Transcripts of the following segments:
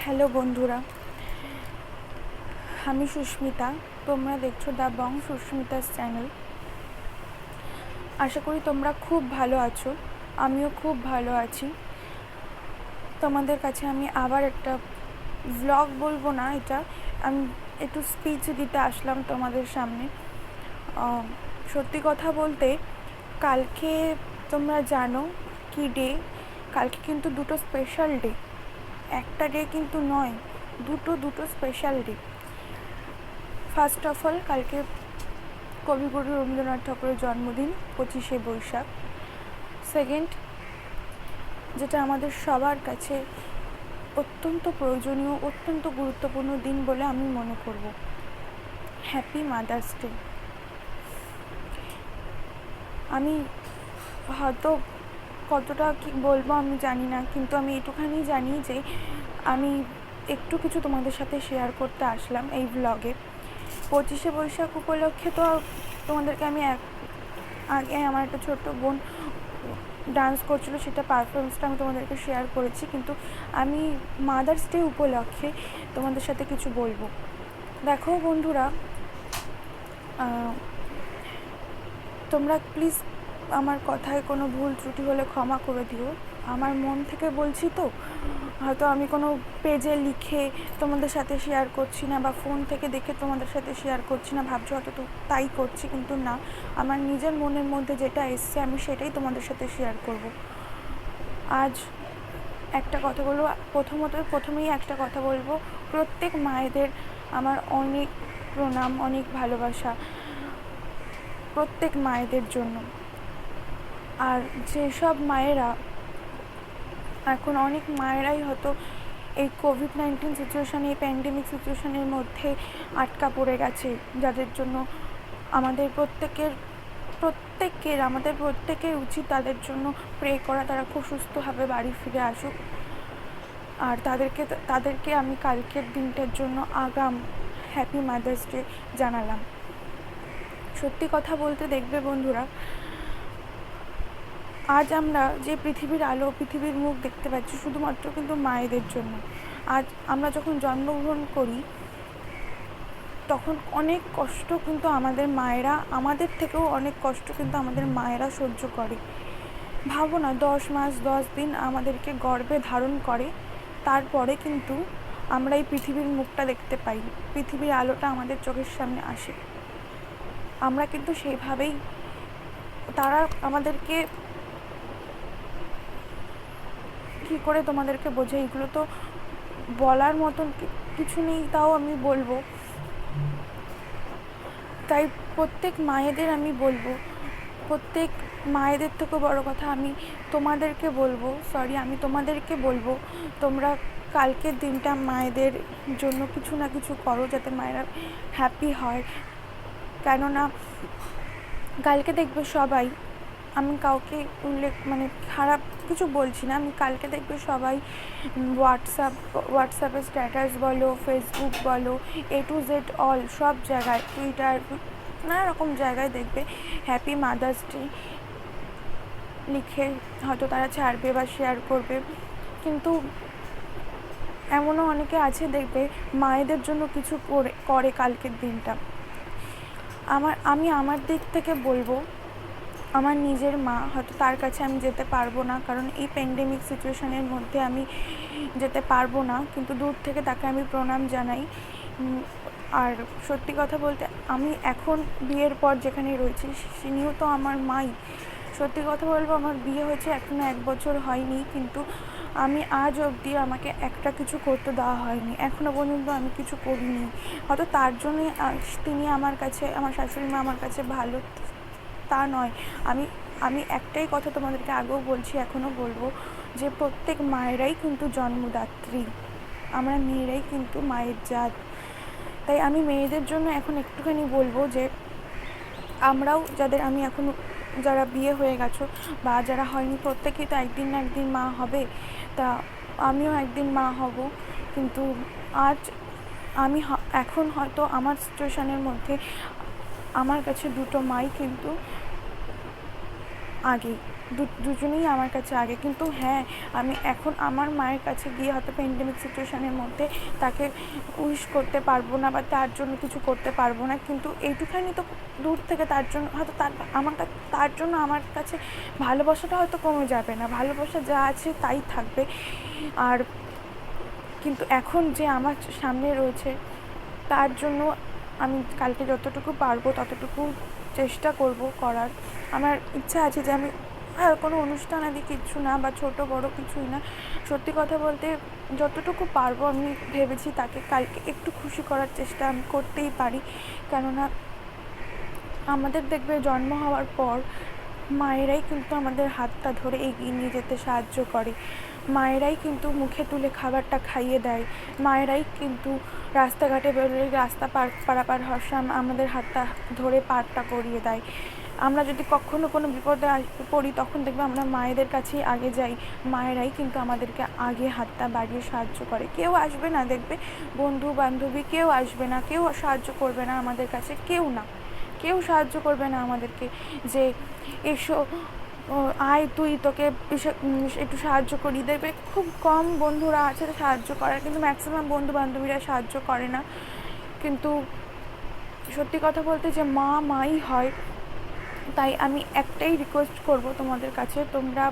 Hello বন্ধুরা, আমি সুস্মিতা। তোমরা দেখছো দ্য বং সুস্মিতাস চ্যানেল। আশা করি তোমরা খুব ভালো আছো, আমিও খুব ভালো আছি। তোমাদের কাছে আমি আবার একটা ভ্লগ বলবো না, এটা আমি একটু স্পিচ দিতে আসলাম তোমাদের সামনে। সত্যি কথা বলতে, কালকে তোমরা জানো কি ডে? কালকে কিন্তু দুটো স্পেশাল ডে, একটা ডে কিন্তু নয়, দুটো special day. First of all, কালকে কবিগুরু রবীন্দ্রনাথ ঠাকুরের জন্মদিন, 25শে বৈশাখ। সেকেন্ড, যেটা আমাদের সবার কাছে অত্যন্ত প্রয়োজনীয়, অত্যন্ত গুরুত্বপূর্ণ দিন বলে আমি মনে করব, হ্যাপি মাদার্স ডে। আমি হয়তো কতটা কি বলবো আমি জানি না, কিন্তু আমি এটুখানি জানি যে আমি একটু কিছু তোমাদের সাথে শেয়ার করতে আসলাম এই ব্লগে। 25শে বৈশাখ উপলক্ষে তো তোমাদেরকে আমি আগে আমার একটা ছোট্ট বোন ডান্স করছিল, সেটা পারফরমেন্সটা আমি তোমাদেরকে শেয়ার করেছি, কিন্তু আমি মাদার্স ডে উপলক্ষে তোমাদের সাথে কিছু বলবো। দেখো বন্ধুরা, তোমরা প্লিজ আমার কথায় কোনো ভুল ত্রুটি হলে ক্ষমা করে দিও। আমার মন থেকে বলছি তো, হয়তো আমি কোনো পেজে লিখে তোমাদের সাথে শেয়ার করছি না, বা ফোন থেকে দেখে তোমাদের সাথে শেয়ার করছি না, ভাবছো হয়তো তো তাই করছি, কিন্তু না, আমার নিজের মনের মধ্যে যেটা এসছে আমি সেটাই তোমাদের সাথে শেয়ার করব। আজ একটা কথা বলবো, প্রথমেই একটা কথা বলবো, প্রত্যেক মায়েদের আমার অনেক প্রণাম, অনেক ভালোবাসা প্রত্যেক মায়েদের জন্য। আর যেসব মায়েরা এখন, অনেক মায়েরাই হয়তো এই কোভিড-19 সিচুয়েশানে, এই প্যান্ডেমিক সিচুয়েশানের মধ্যে আটকা পড়ে গেছে, যাদের জন্য আমাদের প্রত্যেকের উচিত তাদের জন্য প্রে করা, তারা খুব সুস্থভাবে বাড়ি ফিরে আসুক। আর তাদেরকে আমি কালকের দিনটার জন্য আগাম হ্যাপি মাদার্স ডে জানালাম। সত্যি কথা বলতে, দেখবে বন্ধুরা, আজ আমরা যে পৃথিবীর আলো, পৃথিবীর মুখ দেখতে পাচ্ছি শুধুমাত্র কিন্তু মায়েদের জন্য। আজ আমরা যখন জন্মগ্রহণ করি, তখন অনেক কষ্ট কিন্তু আমাদের মায়েরা, আমাদের থেকেও অনেক কষ্ট কিন্তু আমাদের মায়েরা সহ্য করে। ভাবো না, 10 মাস 10 দিন আমাদেরকে গর্ভে ধারণ করে, তারপরে কিন্তু আমরা এই পৃথিবীর মুখটা দেখতে পাই, পৃথিবীর আলোটা আমাদের চোখের সামনে আসে। আমরা কিন্তু সেইভাবেই, তারা আমাদেরকে কী করে তোমাদেরকে বোঝাই, এগুলো তো বলার মতন কিছু নেই, তাও আমি বলবো। তাই প্রত্যেক মায়েদের আমি বলবো, প্রত্যেক মায়েদের থেকে বড় কথা আমি তোমাদেরকে বলবো, তোমরা কালকের দিনটা মায়েদের জন্য কিছু না কিছু করো, যাতে মায়েরা হ্যাপি হয়। কেননা কালকে দেখবে সবাই, আমি কাউকে খারাপ কিছু বলছি না, আমি কালকে দেখবে সবাই হোয়াটসঅ্যাপে স্ট্যাটাস বলো, ফেসবুক বলো, A to Z অল সব জায়গায়, টুইটার, নানা রকম জায়গায় দেখবে হ্যাপি মাদার্স ডে লিখে হয়তো তারা ছাড়বে বা শেয়ার করবে। কিন্তু এমনও অনেকে আছে দেখবে মায়েদের জন্য কিছু করে কালকের দিনটা। আমি আমার দিক থেকে বলবো, আমার নিজের মা, হয়তো তার কাছে আমি যেতে পারবো না, কারণ এই প্যান্ডেমিক সিচুয়েশানের মধ্যে আমি যেতে পারবো না, কিন্তু দূর থেকে তাকে আমি প্রণাম জানাই। আর সত্যি কথা বলতে, আমি এখন বিয়ের পর যেখানে রয়েছি, তিনিও তো আমার মাই। সত্যি কথা বলবো, আমার বিয়ে হয়েছে এখনও 1 বছর হয়নি, কিন্তু আমি আজ অবধি আমাকে একটা কিছু করতে দেওয়া হয়নি, এখনও পর্যন্ত আমি কিছু করিনি। হয়তো তার জন্যই তিনি আমার কাছে, আমার শাশুড়ি মা আমার কাছে ভালো, তা নয়। আমি একটাই কথা তোমাদেরকে আগেও বলছি, এখনও বলবো, যে প্রত্যেক মায়েরাই কিন্তু জন্মদাত্রী, আমরা মেয়েরাই কিন্তু মায়ের জাত। তাই আমি মেয়েদের জন্য এখন একটুখানি বলবো যে আমরাও, যারা বিয়ে হয়ে গেছো বা যারা হয়নি, প্রত্যেকেই তো একদিন না একদিন মা হবে। তা আমিও একদিন মা হব, কিন্তু আজ এখন হয়তো আমার সিচুয়েশানের মধ্যে আমার কাছে দুটো মাই কিন্তু আগেই। দুজনেই আমার কাছে আগে। কিন্তু হ্যাঁ, আমি এখন আমার মায়ের কাছে গিয়ে হয়তো প্যান্ডেমিক সিচুয়েশানের মধ্যে তাকে উইশ করতে পারবো না বা তার জন্য কিছু করতে পারবো না, কিন্তু এইটুখানি তো দূর থেকে তার জন্য হয়তো তার জন্য আমার কাছে ভালোবাসাটা হয়তো কমে যাবে না, ভালোবাসা যা আছে তাই থাকবে। আর কিন্তু এখন যে আমার সামনে রয়েছে তার জন্য আমি কালকে যতটুকু পারবো ততটুকু চেষ্টা করব করার। আমার ইচ্ছা আছে যে আমি কোনো অনুষ্ঠান আদি কিচ্ছু না বা ছোট বড় কিছুই না, সত্যি কথা বলতে যতটুকু পারবো আমি ভেবেছি তাকে কালকে একটু খুশি করার চেষ্টা আমি করতেই পারি। কেননা আমাদের দেখবে জন্ম হওয়ার পর মায়েরাই কিন্তু আমাদের হাতটা ধরে এগিয়ে নিয়ে যেতে সাহায্য করে, মায়েরাই কিন্তু মুখে তুলে খাবারটা খাইয়ে দেয়, মায়েরাই কিন্তু রাস্তাঘাটে বেরোলে রাস্তা পারাপার হওয়ার সময় আমাদের হাতটা ধরে পারটা করিয়ে দেয়। আমরা যদি কখনো কোনো বিপদে পড়ি তখন দেখবে আমরা মায়েদের কাছেই আগে যাই, মায়েরাই কিন্তু আমাদেরকে আগে হাতটা বাড়িয়ে সাহায্য করে। কেউ আসবে না, দেখবে বন্ধু বান্ধবী কেউ আসবে না, কেউ সাহায্য করবে না আমাদের কাছে, কেউ সাহায্য করবে না আমাদেরকে যে এসো আয় তুই তোকে একটু সাহায্য করি দেবে। খুব কম বন্ধুরা আছে সাহায্য করার, কিন্তু ম্যাক্সিমাম বন্ধু বান্ধবীরা সাহায্য করে না। কিন্তু সত্যি কথা বলতে যে মাই হয়, তাই আমি একটাই রিকোয়েস্ট করব তোমাদের কাছে, তোমরা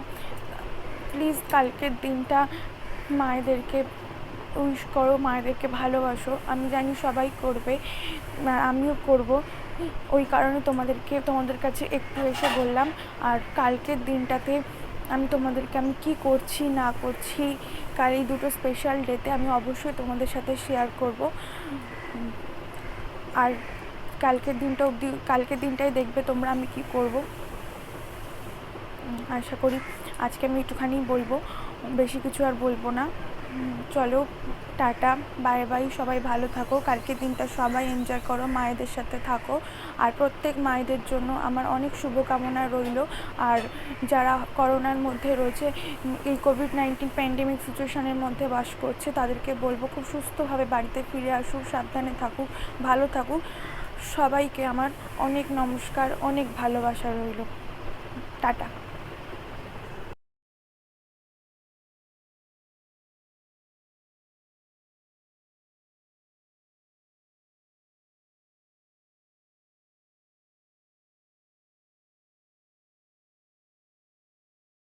প্লিজ কালকের দিনটা মায়েদেরকে উইশ করো, মায়েদেরকে ভালোবাসো। আমি জানি সবাই করবে, আমিও করব, ওই কারণে তোমাদের কাছে একটু এসে বললাম। আর কালকের দিনটাতে আমি কি করছি না করছি কাল এই দুটো স্পেশাল ডেতে আমি অবশ্যই তোমাদের সাথে শেয়ার করব। আর কালকের দিনটাই দেখবে তোমরা আমি কি করব। আশা করি আজকে আমি একটুখানি বলবো, বেশি কিছু আর বলবো না। চলো, টাটা, বাই বাই, সবাই ভালো থাকো, কালকের দিনটা সবাই এনজয় করো, মায়েদের সাথে থাকো। আর প্রত্যেক মায়েদের জন্য আমার অনেক শুভকামনা রইল। আর যারা করোনার মধ্যে রয়েছে, এই কোভিড-19 প্যান্ডেমিক সিচুয়েশানের মধ্যে বাস করছে, তাদেরকে বলবো খুব সুস্থভাবে বাড়িতে ফিরে আসুক, সাবধানে থাকুক, ভালো থাকুক। সবাইকে আমার অনেক নমস্কার, অনেক ভালোবাসা রইল। টাটা।